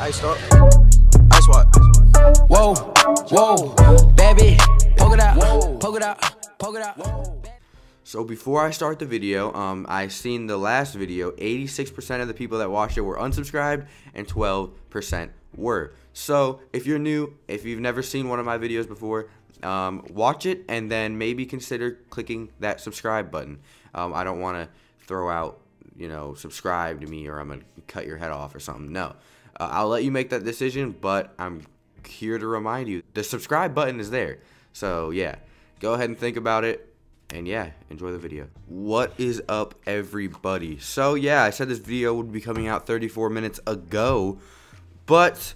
Ice up. Ice what? Whoa, whoa, baby, poke it out, poke it out, poke it out. So before I start the video, I seen the last video, 86% of the people that watched it were unsubscribed and 12% were. So if you're new, if you've never seen one of my videos before, watch it and then maybe consider clicking that subscribe button. I don't want to throw out, subscribe to me or I'm going to cut your head off or something. No, I'll let you make that decision, but I'm here to remind you, the subscribe button is there. So yeah, go ahead and think about it. And yeah, enjoy the video. What is up, everybody? So yeah, I said this video would be coming out 34 minutes ago, but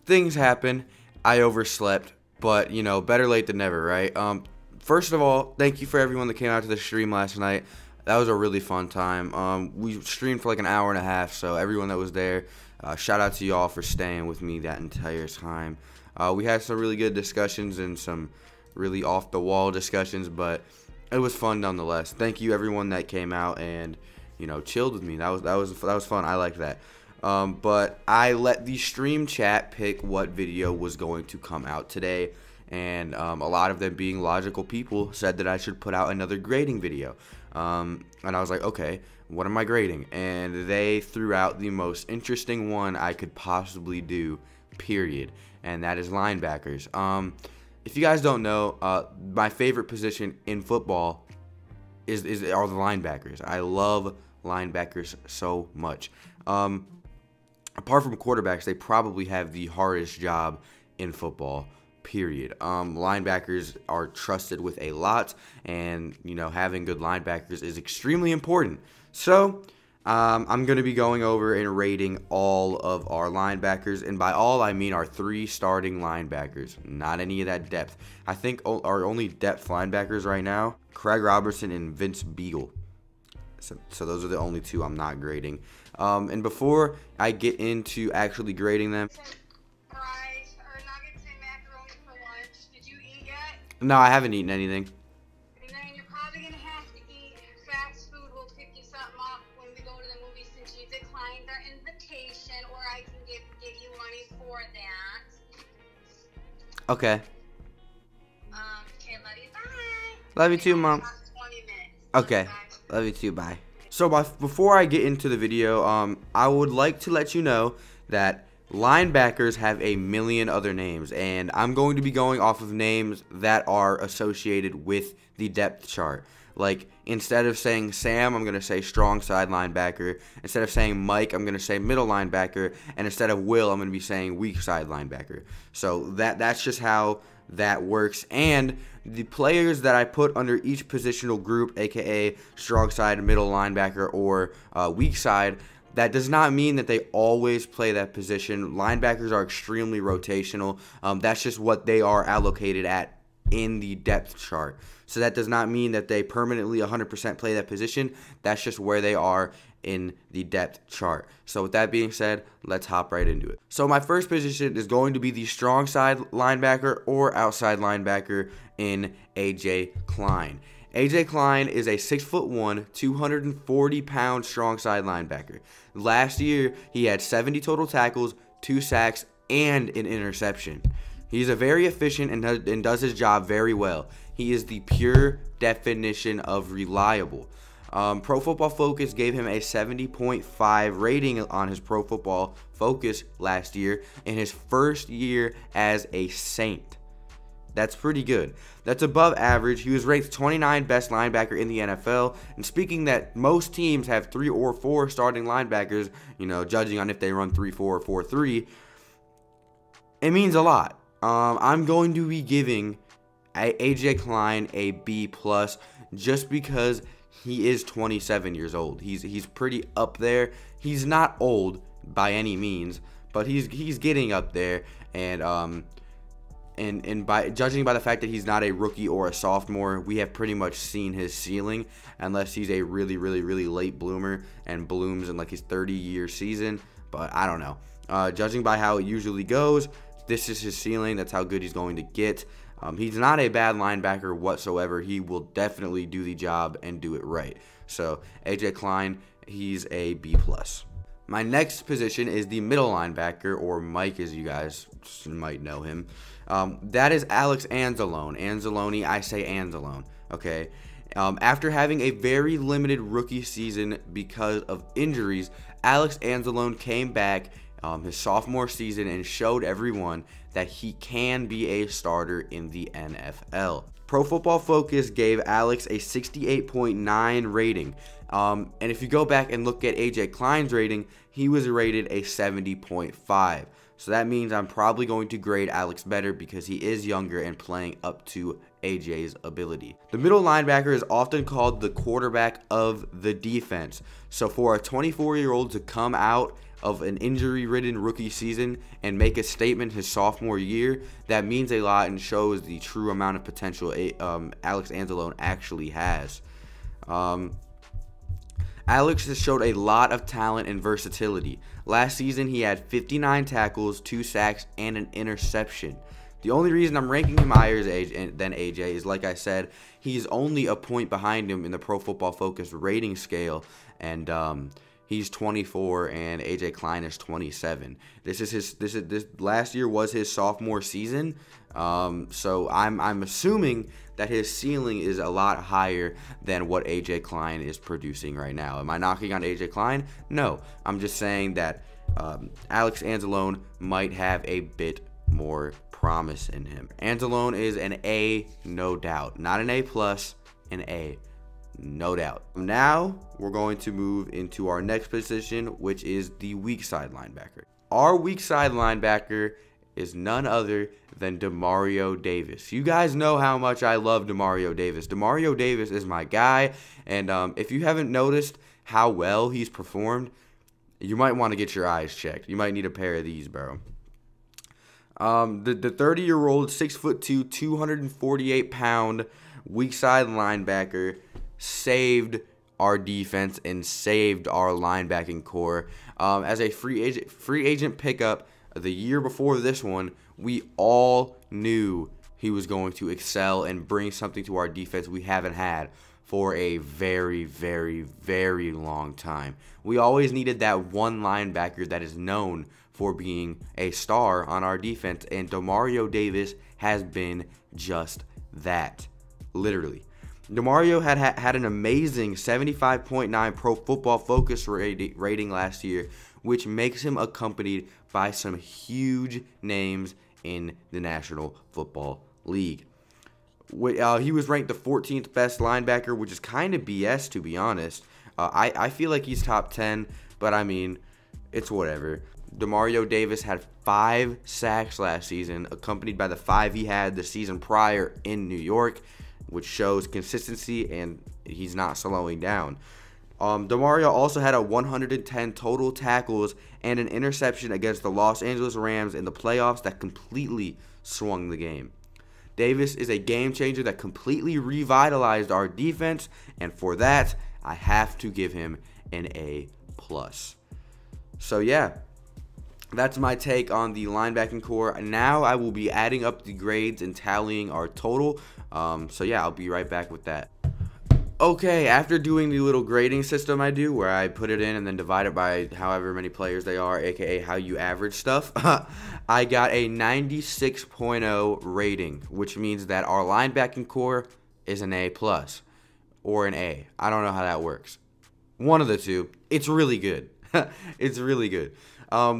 things happen. I overslept, but better late than never, right? First of all, thank you for everyone that came out to the stream last night. That was a really fun time. We streamed for like an hour and a half, so everyone that was there, shout out to y'all for staying with me that entire time. We had some really good discussions and some really off the wall discussions, but it was fun nonetheless. Thank you everyone that came out and chilled with me. That was fun. I like that. But I let the stream chat pick what video was going to come out today, and a lot of them, being logical people, said that I should put out another grading video. And I was like, okay, what am I grading? And they threw out the most interesting one I could possibly do, period, and that is linebackers. If you guys don't know, my favorite position in football are the linebackers. I love linebackers so much. Apart from quarterbacks, they probably have the hardest job in football, period. Linebackers are trusted with a lot, and having good linebackers is extremely important. So I'm going to be going over and rating all of our linebackers, and by all I mean our 3 starting linebackers, not any of that depth. I think our only depth linebackers right now, Craig Robertson and Vince Beagle. So those are the only 2 I'm not grading. And before I get into actually grading them, Fries or nuggets and macaroni for lunch. Did you eat yet? no, I haven't eaten anything. And then you're probably gonna have to eat fast food. We'll pick you something up when we go to the movie since you declined our invitation, or I can get you money for that. Okay. Okay, love you. Bye. Love you too, Mom. 20 minutes. Okay. Bye. Love you too. Bye. So before I get into the video, I would like to let you know that linebackers have a million other names, and I'm going to be going off of names that are associated with the depth chart. Like, instead of saying Sam, I'm going to say strong side linebacker. Instead of saying Mike, I'm going to say middle linebacker. And instead of Will, I'm going to be saying weak side linebacker. So that's just how that works. And the players that I put under each positional group, aka strong side, middle linebacker, or weak side, that does not mean that they always play that position. Linebackers are extremely rotational. That's just what they are allocated at in the depth chart. So that does not mean that they permanently 100% play that position. That's just where they are in the depth chart. So with that being said, let's hop right into it. So my first position is going to be the strong side linebacker or outside linebacker in AJ Klein. AJ Klein is a 6'1", 240-pound strong side linebacker. Last year, he had 70 total tackles, 2 sacks, and an interception. He's a very efficient and does his job very well. He is the pure definition of reliable. Pro Football Focus gave him a 70.5 rating on his Pro Football Focus last year in his first year as a Saint. That's pretty good. That's above average. He was ranked 29th best linebacker in the NFL. And speaking that most teams have 3 or 4 starting linebackers, judging on if they run 3-4 or 4-3, it means a lot. I'm going to be giving AJ Klein a B+, just because he is 27 years old. He's pretty up there. He's not old by any means, but he's getting up there, and by judging by the fact that he's not a rookie or a sophomore, we have pretty much seen his ceiling, unless he's a really, really, really late bloomer and blooms in like his 30-year season. But I don't know. Judging by how it usually goes, this is his ceiling. That's how good he's going to get. He's not a bad linebacker whatsoever. He will definitely do the job and do it right. So AJ Klein, he's a B+. My next position is the middle linebacker, or Mike as you guys might know him. That is Alex Anzalone. I say Anzalone, okay? After having a very limited rookie season because of injuries, Alex Anzalone came back his sophomore season and showed everyone that he can be a starter in the NFL. Pro Football Focus gave Alex a 68.9 rating. And if you go back and look at AJ Klein's rating, he was rated a 70.5. So that means I'm probably going to grade Alex better because he is younger and playing up to AJ's ability. The middle linebacker is often called the quarterback of the defense. So for a 24-year-old to come out of an injury-ridden rookie season and make a statement his sophomore year, that means a lot and shows the true amount of potential Alex Anzalone actually has. Alex has showed a lot of talent and versatility. Last season, he had 59 tackles, 2 sacks, and an interception. The only reason I'm ranking him higher than AJ is, like I said, he's only a point behind him in the Pro Football Focus rating scale, and he's 24 and AJ Klein is 27. This last year was his sophomore season, so I'm assuming that his ceiling is a lot higher than what AJ Klein is producing right now. Am I knocking on AJ Klein? No, I'm just saying that Alex Anzalone might have a bit more promise in him. Anzalone is an A, no doubt. Not an A plus, an A, no doubt. Now we're going to move into our next position, which is the weak side linebacker. Our weak side linebacker is none other than Demario Davis. You guys know how much I love Demario Davis. Demario Davis is my guy, and if you haven't noticed how well he's performed, you might want to get your eyes checked. You might need a pair of these, bro. The 30-year-old, 6'2", 248-pound weak side linebacker saved our defense and saved our linebacking core. As a free agent pickup the year before this one, we all knew he was going to excel and bring something to our defense we haven't had for a very, very, very long time. We always needed that one linebacker that is known for being a star on our defense, and Demario Davis has been just that, literally. Demario had an amazing 75.9 Pro Football Focus rating last year, which makes him accompanied by some huge names in the National Football League. He was ranked the 14th best linebacker, which is kind of BS, to be honest. I feel like he's top 10, but I mean, it's whatever. Demario Davis had 5 sacks last season, accompanied by the 5 he had the season prior in New York, which shows consistency, and he's not slowing down. Demario also had a 110 total tackles and an interception against the Los Angeles Rams in the playoffs that completely swung the game. Davis is a game changer that completely revitalized our defense, and for that, I have to give him an A+. So yeah, that's my take on the linebacking core. Now I will be adding up the grades and tallying our total. So yeah, I'll be right back with that. Okay, after doing the little grading system I do, where I put it in and then divide it by however many players they are, aka how you average stuff, I got a 96.0 rating, which means that our linebacking core is an A+, or an A. I don't know how that works. One of the two. It's really good. It's really good.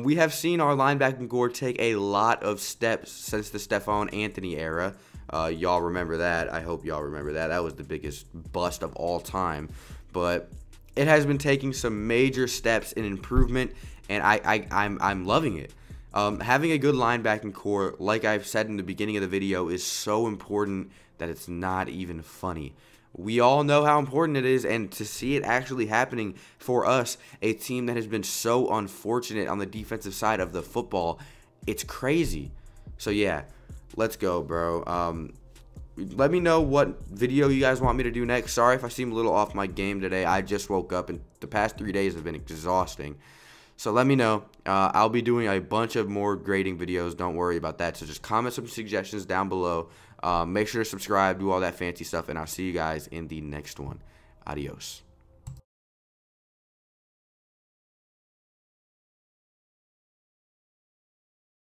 We have seen our linebacking core take a lot of steps since the Stephon Anthony era. Y'all remember that. I hope y'all remember that. That was the biggest bust of all time. But it has been taking some major steps in improvement, and I'm loving it. Having a good linebacking core, like I've said in the beginning of the video, is so important that it's not even funny. We all know how important it is, and to see it actually happening for us, a team that has been so unfortunate on the defensive side of the football, it's crazy. So yeah, let's go, bro. Let me know what video you guys want me to do next. Sorry if I seem a little off my game today. I just woke up, and the past 3 days have been exhausting. So let me know. I'll be doing a bunch of more grading videos. Don't worry about that. So just comment some suggestions down below. Make sure to subscribe, do all that fancy stuff, and I'll see you guys in the next one. Adios.